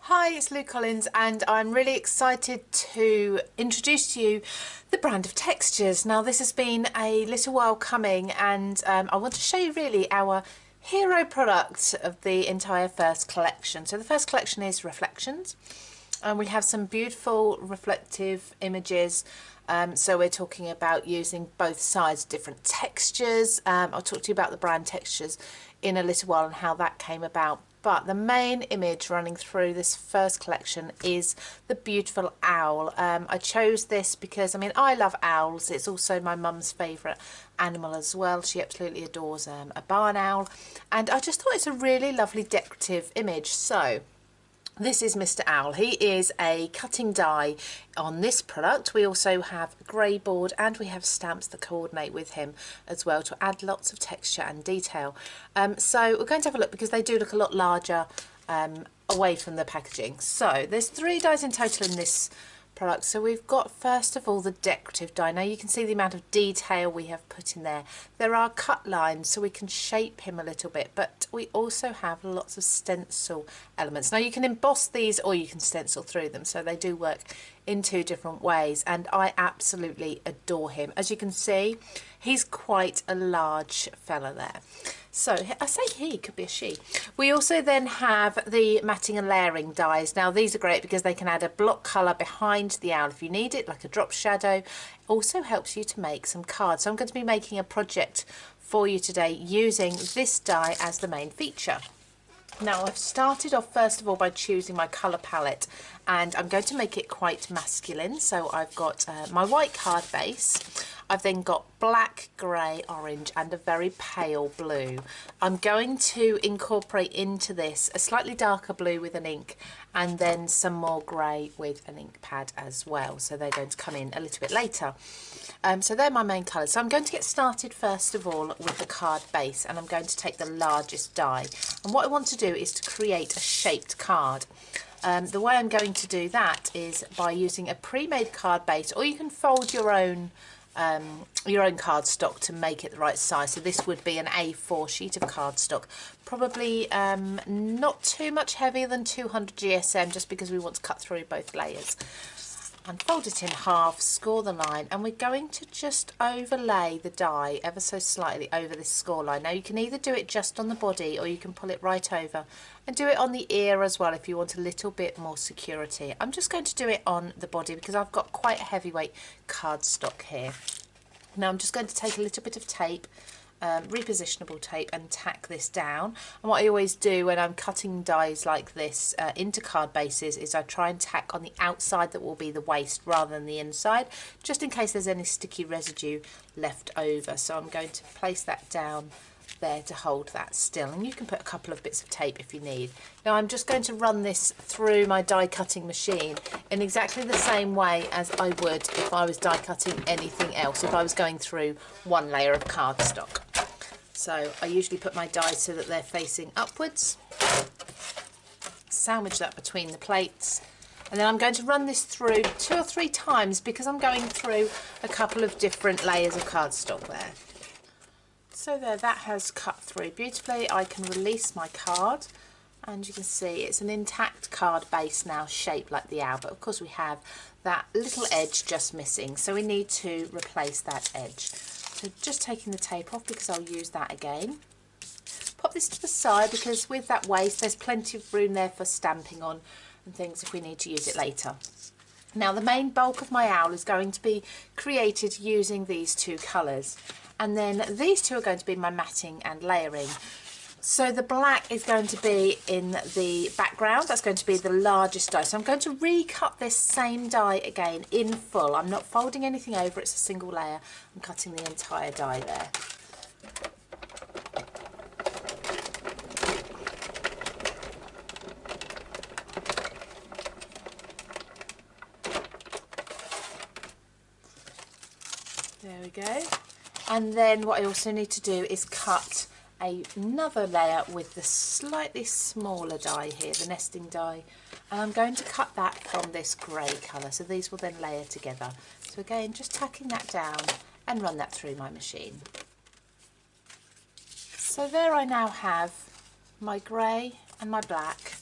Hi, it's Lou Collins and I'm really excited to introduce to you the brand of textures. Now this has been a little while coming and I want to show you really our hero product of the entire first collection. So the first collection is Reflections and we have some beautiful reflective images. So we're talking about using both sides, different textures. I'll talk to you about the brand textures in a little while and how that came about. But the main image running through this first collection is the beautiful owl. I chose this because, I mean, I love owls. It's also my mum's favourite animal as well. She absolutely adores a barn owl. And I just thought it's a really lovely decorative image. So this is Mr. Owl. He is a cutting die on this product. We also have a grey board and we have stamps that coordinate with him as well to add lots of texture and detail. So we're going to have a look because they do look a lot larger away from the packaging. So there's 3 dies in total in this product. So we've got first of all the decorative die. Now you can see the amount of detail we have put in there. There are cut lines so we can shape him a little bit, but we also have lots of stencil elements. Now you can emboss these or you can stencil through them, so they do work in 2 different ways, and I absolutely adore him. As you can see, he's quite a large fella there. So I say he, could be a she. We also then have the matting and layering dies. Now these are great because they can add a block colour behind the owl if you need it, like a drop shadow. Also helps you to make some cards. So I'm going to be making a project for you today using this die as the main feature. Now I've started off first of all by choosing my colour palette, and I'm going to make it quite masculine. So I've got my white card base. I've then got black, grey, orange and a very pale blue. I'm going to incorporate into this a slightly darker blue with an ink and then some more grey with an ink pad as well. So they're going to come in a little bit later. So they're my main colours. So I'm going to get started first of all with the card base, and I'm going to take the largest die. And what I want to do is to create a shaped card. The way I'm going to do that is by using a pre-made card base, or you can fold your own cardstock to make it the right size. So this would be an A4 sheet of cardstock, probably not too much heavier than 200 GSM, just because we want to cut through both layers. And fold it in half, score the line, and we're going to just overlay the die ever so slightly over this score line. Now you can either do it just on the body or you can pull it right over and do it on the ear as well if you want a little bit more security. I'm just going to do it on the body because I've got quite a heavyweight cardstock here. Now I'm just going to take a little bit of tape, repositionable tape, and tack this down. And what I always do when I'm cutting dies like this into card bases is I try and tack on the outside that will be the waste rather than the inside, just in case there's any sticky residue left over. So I'm going to place that down there to hold that still, and you can put a couple of bits of tape if you need. Now I'm just going to run this through my die cutting machine in exactly the same way as I would if I was die cutting anything else, if I was going through one layer of cardstock. So I usually put my dies so that they're facing upwards, sandwich that between the plates, and then I'm going to run this through 2 or 3 times because I'm going through a couple of different layers of cardstock there. So there, that has cut through beautifully. I can release my card and you can see it's an intact card base now, shaped like the owl, but of course we have that little edge just missing, so we need to replace that edge. So just taking the tape off because I'll use that again. Pop this to the side because with that waste there's plenty of room there for stamping on and things if we need to use it later. Now the main bulk of my owl is going to be created using these 2 colours. And then these 2 are going to be my matting and layering. So the black is going to be in the background. That's going to be the largest die. So I'm going to recut this same die again in full. I'm not folding anything over, it's a single layer. I'm cutting the entire die there. There we go. And then what I also need to do is cut another layer with the slightly smaller die here, the nesting die, and I'm going to cut that from this grey colour, so these will then layer together. So again, just tacking that down and run that through my machine. So there I now have my grey and my black,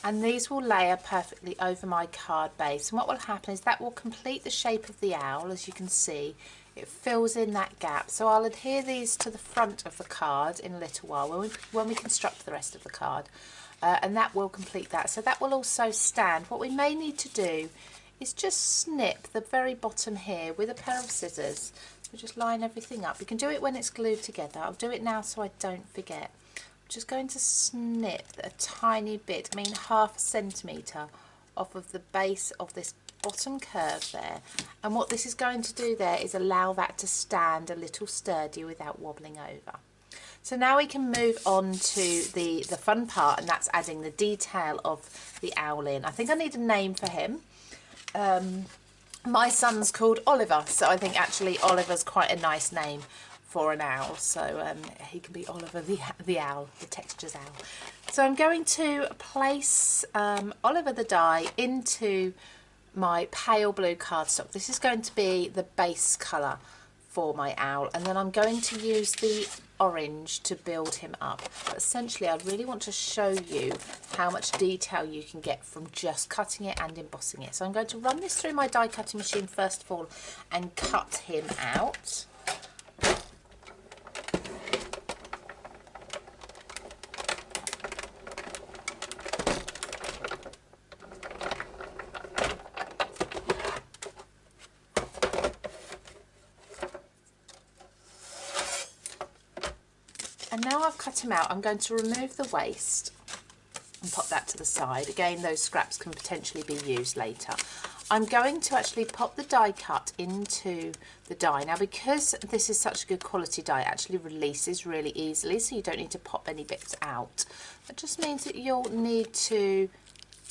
and these will layer perfectly over my card base. And what will happen is that will complete the shape of the owl. As you can see, it fills in that gap. So I'll adhere these to the front of the card in a little while when we construct the rest of the card, and that will complete that. So that will also stand. What we may need to do is just snip the very bottom here with a pair of scissors. So just line everything up. You can do it when it's glued together. I'll do it now so I don't forget. Just going to snip a tiny bit, I mean half a centimetre, off of the base of this bottom curve there. And what this is going to do there is allow that to stand a little sturdy without wobbling over. So now we can move on to the fun part, and that's adding the detail of the owl in. I think I need a name for him. My son's called Oliver, so I think actually Oliver's quite a nice name for an owl, so he can be Oliver the owl, the textures owl. So I'm going to place Oliver the die into my pale blue cardstock. This is going to be the base colour for my owl, and then I'm going to use the orange to build him up. But essentially I really want to show you how much detail you can get from just cutting it and embossing it. So I'm going to run this through my die cutting machine first of all and cut him out. And now I've cut him out, I'm going to remove the waste and pop that to the side. Again, those scraps can potentially be used later. I'm going to actually pop the die cut into the die. Now, because this is such a good quality die, it actually releases really easily, so you don't need to pop any bits out. That just means that you'll need to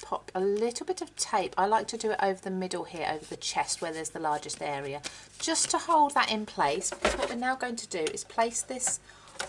pop a little bit of tape. I like to do it over the middle here, over the chest where there's the largest area, just to hold that in place. Because what we're now going to do is place this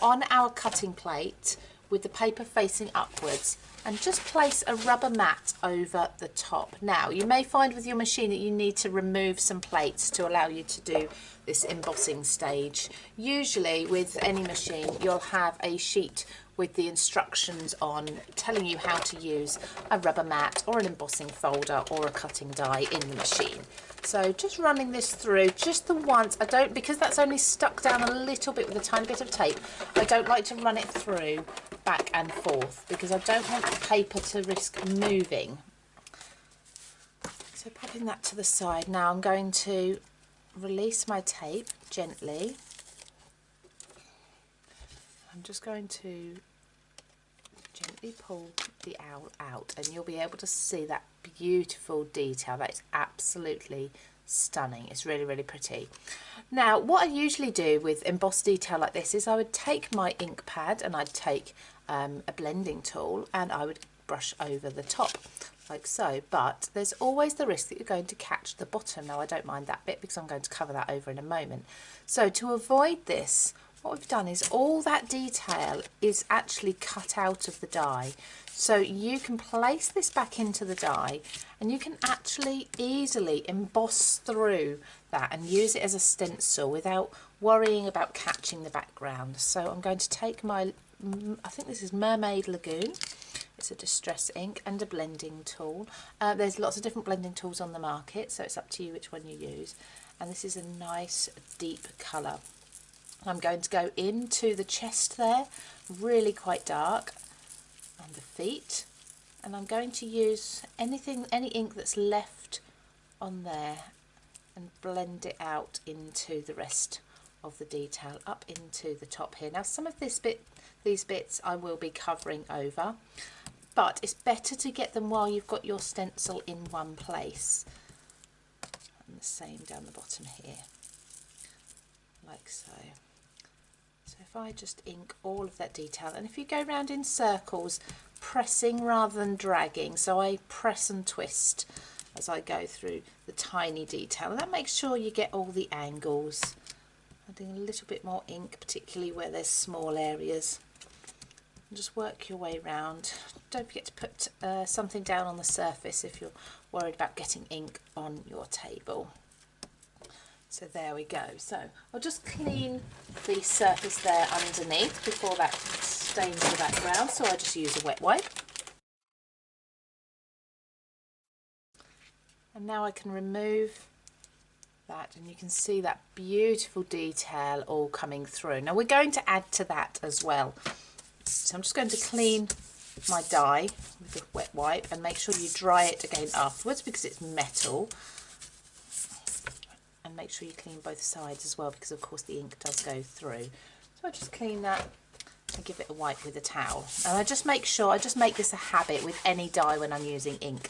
on our cutting plate with the paper facing upwards, and just place a rubber mat over the top. Now, you may find with your machine that you need to remove some plates to allow you to do this embossing stage. Usually with any machine you'll have a sheet with the instructions on telling you how to use a rubber mat or an embossing folder or a cutting die in the machine. So just running this through just the once. I don't, because that's only stuck down a little bit with a tiny bit of tape, I don't like to run it through back and forth because I don't want the paper to risk moving. So popping that to the side. Now I'm going to release my tape gently. I'm just going to gently pull the owl out, and you'll be able to see that beautiful detail. That is absolutely stunning. It's really, really pretty. Now, what I usually do with embossed detail like this is I would take my ink pad and I'd take a blending tool and I would brush over the top like so, but there's always the risk that you're going to catch the bottom. Now, I don't mind that bit because I'm going to cover that over in a moment. So to avoid this, what we've done is all that detail is actually cut out of the die. So you can place this back into the die and you can actually easily emboss through that and use it as a stencil without worrying about catching the background. So I'm going to take my, I think this is Mermaid Lagoon. It's a distress ink and a blending tool. There's lots of different blending tools on the market, so it's up to you which one you use. And this is a nice deep colour. I'm going to go into the chest there, really quite dark, and the feet, and I'm going to use any ink that's left on there and blend it out into the rest of the detail up into the top here. Now, some of these bits I will be covering over, but it's better to get them while you've got your stencil in one place. And the same down the bottom here, like so. So if I just ink all of that detail, and if you go round in circles, pressing rather than dragging, so I press and twist as I go through the tiny detail, and that makes sure you get all the angles. Adding a little bit more ink, particularly where there's small areas, and just work your way round. Don't forget to put something down on the surface if you're worried about getting ink on your table. So there we go. So I'll just clean the surface there underneath before that stains the background. So I just use a wet wipe. And now I can remove that, and you can see that beautiful detail all coming through. Now we're going to add to that as well. So I'm just going to clean my die with a wet wipe and make sure you dry it again afterwards because it's metal. And make sure you clean both sides as well because of course the ink does go through. So I just clean that and give it a wipe with a towel. And I just make this a habit with any die when I'm using ink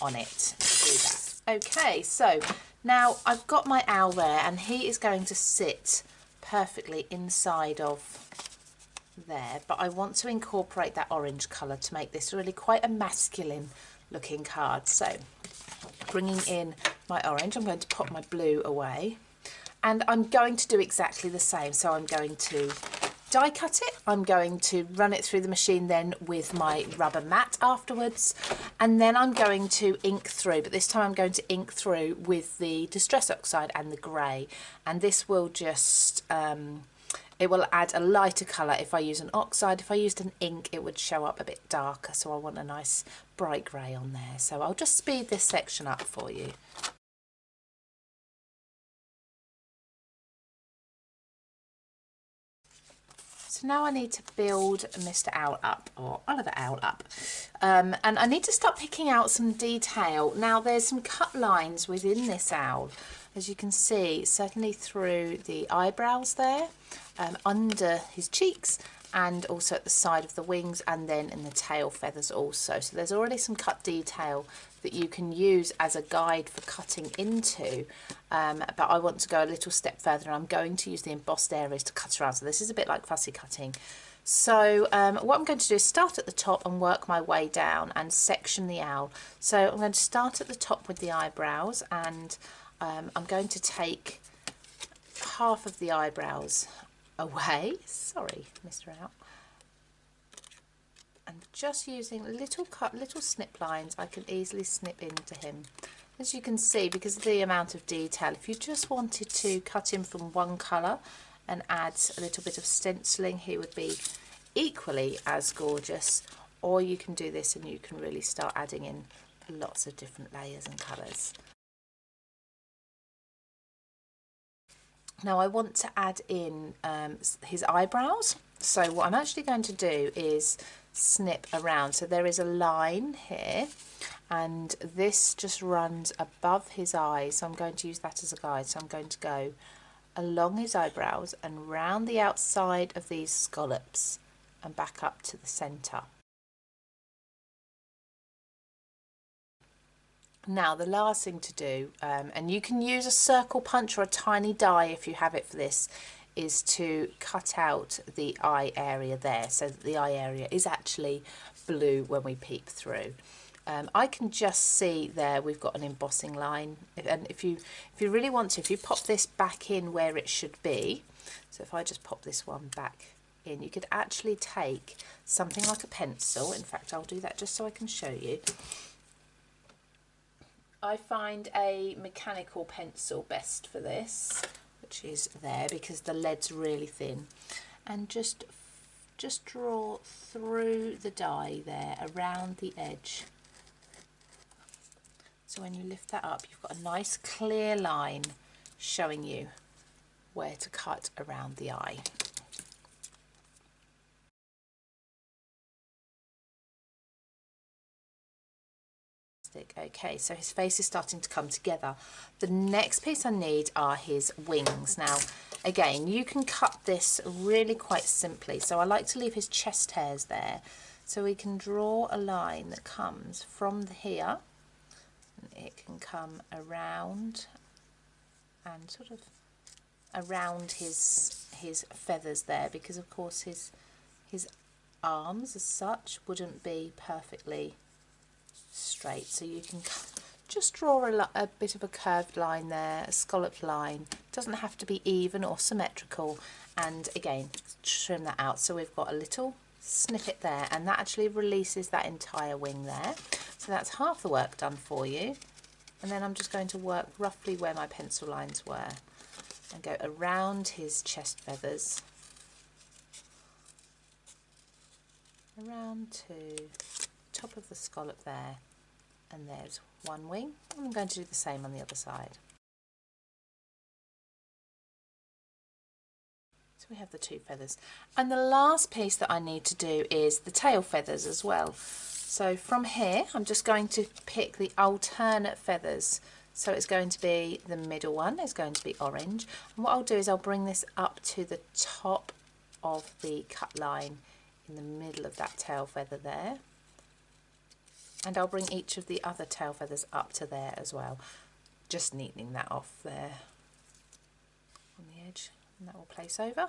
on it to do that. Okay, so now I've got my owl there and he is going to sit perfectly inside of there, but I want to incorporate that orange colour to make this really quite a masculine looking card. So bringing in my orange, I'm going to pop my blue away and I'm going to do exactly the same. So I'm going to die cut it, I'm going to run it through the machine then with my rubber mat afterwards, and then I'm going to ink through, but this time I'm going to ink through with the Distress Oxide and the grey, and this will just it will add a lighter colour. If I use an oxide, if I used an ink, it would show up a bit darker, so I want a nice bright grey on there. So I'll just speed this section up for you. So now I need to build Mr. Owl up, or Oliver Owl up, and I need to start picking out some detail. Now there's some cut lines within this owl, as you can see, certainly through the eyebrows there, under his cheeks, and also at the side of the wings, and then in the tail feathers also. So there's already some cut detail that you can use as a guide for cutting into, but I want to go a little step further and I'm going to use the embossed areas to cut around. So this is a bit like fussy cutting. So what I'm going to do is start at the top and work my way down and section the owl. So I'm going to start at the top with the eyebrows, and I'm going to take half of the eyebrows away. Sorry, Mr. Owl. And just using little snip lines, I can easily snip into him. As you can see, because of the amount of detail, if you just wanted to cut him from one colour and add a little bit of stenciling, he would be equally as gorgeous. Or you can do this and you can really start adding in lots of different layers and colours. Now I want to add in his eyebrows. So what I'm actually going to do is snip around. So there is a line here and this just runs above his eyes. So I'm going to use that as a guide. So I'm going to go along his eyebrows and round the outside of these scallops and back up to the centre. Now the last thing to do, and you can use a circle punch or a tiny die if you have it for this, is to cut out the eye area there so that the eye area is actually blue when we peep through. I can just see there we've got an embossing line, and if you really want to, if you pop this back in where it should be, so if I just pop this one back in, you could actually take something like a pencil. In fact, I'll do that just so I can show you. I find a mechanical pencil best for this, which is there because the lead's really thin, and just draw through the die there around the edge. So when you lift that up, you've got a nice clear line showing you where to cut around the eye. Okay, so his face is starting to come together. The next piece I need are his wings. Now, again, you can cut this really quite simply. So I like to leave his chest hairs there. So we can draw a line that comes from here. And it can come around and sort of around his feathers there, because of course his arms as such wouldn't be perfectly straight, so you can just draw a bit of a curved line there, a scalloped line. It doesn't have to be even or symmetrical, and again trim that out. So we've got a little snippet there, and that actually releases that entire wing there. So that's half the work done for you, and then I'm just going to work roughly where my pencil lines were and go around his chest feathers, around to top of the scallop there, and there's one wing. I'm going to do the same on the other side. So we have the two feathers, and the last piece that I need to do is the tail feathers as well. So from here I'm just going to pick the alternate feathers. So it's going to be the middle one is going to be orange, and what I'll do is I'll bring this up to the top of the cut line in the middle of that tail feather there, and I'll bring each of the other tail feathers up to there as well, just neatening that off there on the edge, and that will place over.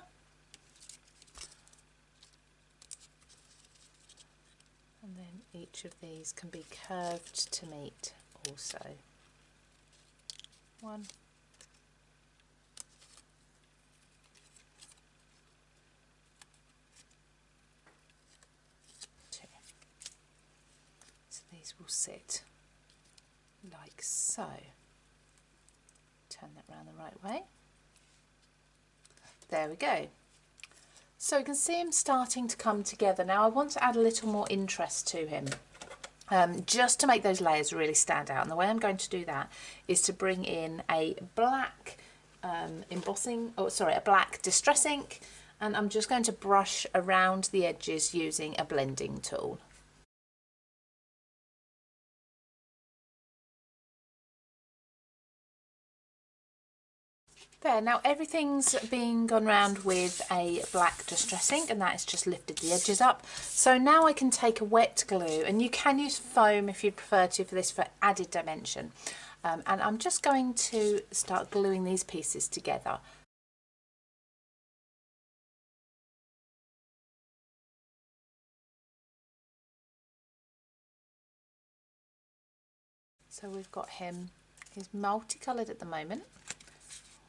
And then each of these can be curved to meet also. 1, 2. So these will sit like so. Turn that round the right way. There we go. So you can see him starting to come together. Now I want to add a little more interest to him, just to make those layers really stand out. And the way I'm going to do that is to bring in a black a black distress ink, and I'm just going to brush around the edges using a blending tool. There, now everything's been gone round with a black distress ink, and that has just lifted the edges up. So now I can take a wet glue, and you can use foam if you prefer to for this for added dimension. And I'm just going to start gluing these pieces together. So we've got him, he's multicoloured at the moment.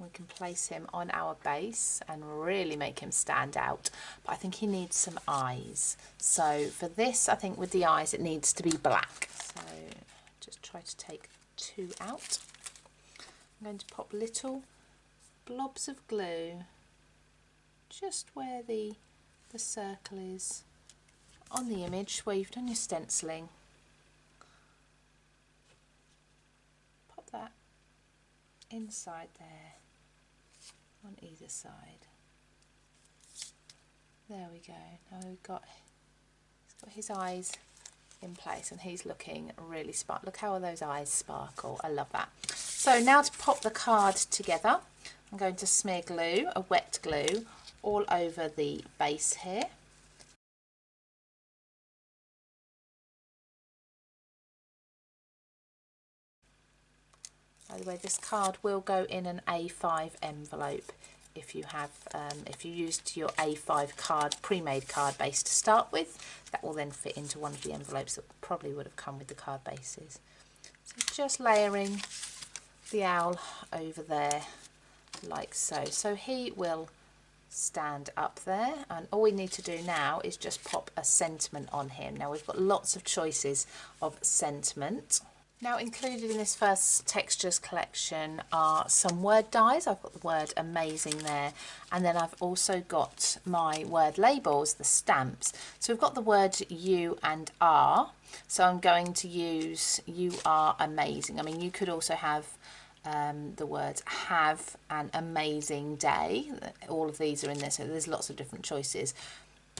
We can place him on our base and really make him stand out, but I think he needs some eyes. So for this, I think with the eyes it needs to be black. So just try to take 2 out. I'm going to pop little blobs of glue just where the circle is on the image where you've done your stenciling. Pop that inside there on either side. There we go. Now he's got his eyes in place, and he's looking really smart. Look how those eyes sparkle. I love that. So now to pop the card together, I'm going to smear glue, a wet glue, all over the base here. By the way, this card will go in an A5 envelope if you have, if you used your A5 card, pre-made card base to start with. That will then fit into one of the envelopes that probably would have come with the card bases. So just layering the owl over there like so. So he will stand up there, and all we need to do now is just pop a sentiment on him. Now we've got lots of choices of sentiment. Now included in this first textures collection are some word dies. I've got the word amazing there, and then I've also got my word labels, the stamps. So we've got the word you and are, so I'm going to use you are amazing. I mean, you could also have the words have an amazing day. All of these are in there, so there's lots of different choices.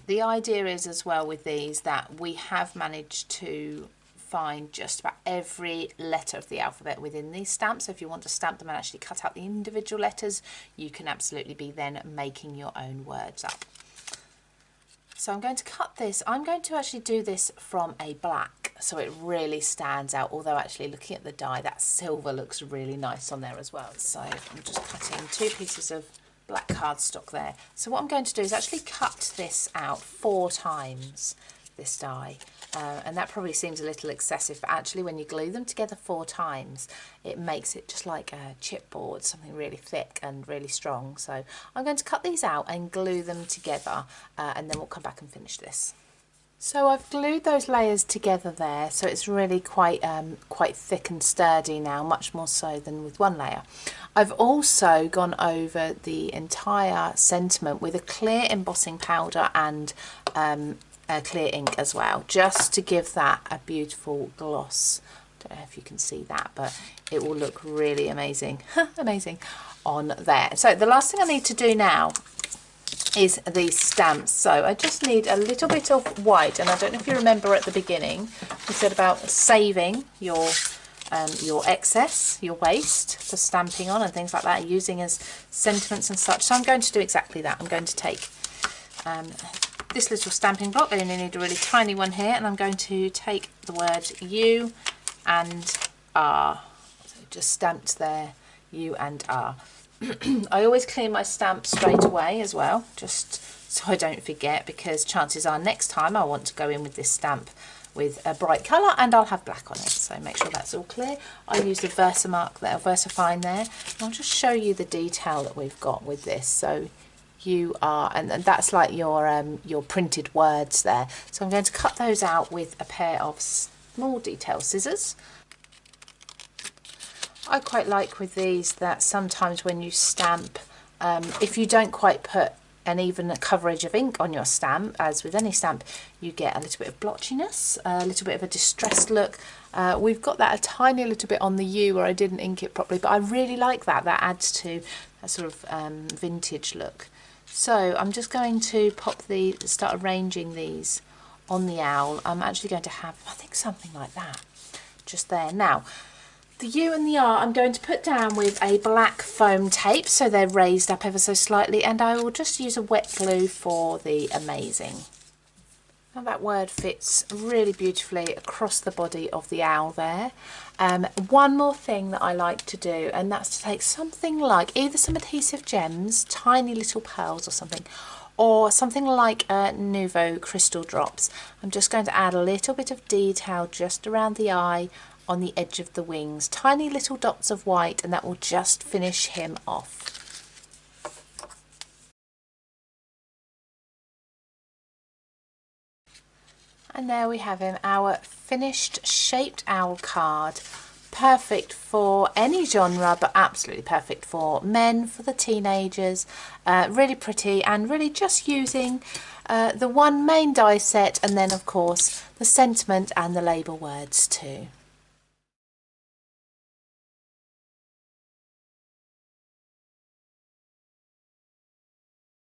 The idea is as well with these that we have managed to find just about every letter of the alphabet within these stamps. So if you want to stamp them and actually cut out the individual letters, you can absolutely be then making your own words up. So I'm going to cut this. I'm going to actually do this from a black so it really stands out, although actually looking at the die, that silver looks really nice on there as well. So I'm just cutting 2 pieces of black cardstock there. So what I'm going to do is actually cut this out 4 times, this die, and that probably seems a little excessive, but actually when you glue them together 4 times it makes it just like a chipboard, something really thick and really strong. So I'm going to cut these out and glue them together, and then we'll come back and finish this. So I've glued those layers together there, so it's really quite thick and sturdy now, much more so than with one layer. I've also gone over the entire sentiment with a clear embossing powder and clear ink as well, just to give that a beautiful gloss Don't know if you can see that, but it will look really amazing, amazing on there. So the last thing I need to do now is these stamps. So I just need a little bit of white, and I don't know if you remember at the beginning we said about saving your excess, your waste for stamping on and things like that, using as sentiments and such. So I'm going to do exactly that. I'm going to take this little stamping block. I only need a really tiny one here, and I'm going to take the word U and R. So just stamped there, U and R. I always clear my stamp straight away as well, just so I don't forget, because chances are next time I want to go in with this stamp with a bright colour and I'll have black on it. So make sure that's all clear. I use the Versamark there, Versafine there. And I'll just show you the detail that we've got with this. So you are, and that's like your printed words there. So I'm going to cut those out with a pair of small detail scissors. I quite like with these that sometimes when you stamp, if you don't quite put an even coverage of ink on your stamp, as with any stamp, you get a little bit of blotchiness, a little bit of a distressed look. We've got that a tiny little bit on the U where I didn't ink it properly, but I really like that. That adds to a sort of vintage look. So I'm just going to start arranging these on the owl. I'm actually going to have, I think, something like that just there. Now, the U and the R I'm going to put down with a black foam tape, so they're raised up ever so slightly, and I will just use a wet glue for the amazing. Now that word fits really beautifully across the body of the owl there. One more thing that I like to do, and that's to take something like either some adhesive gems, tiny little pearls or something, or something like Nouveau crystal drops. I'm just going to add a little bit of detail just around the eye, on the edge of the wings, tiny little dots of white, and that will just finish him off. And there we have him, our finished shaped owl card. Perfect for any genre, but absolutely perfect for men, for the teenagers. Really pretty, and really just using the one main die set, and then of course the sentiment and the label words too.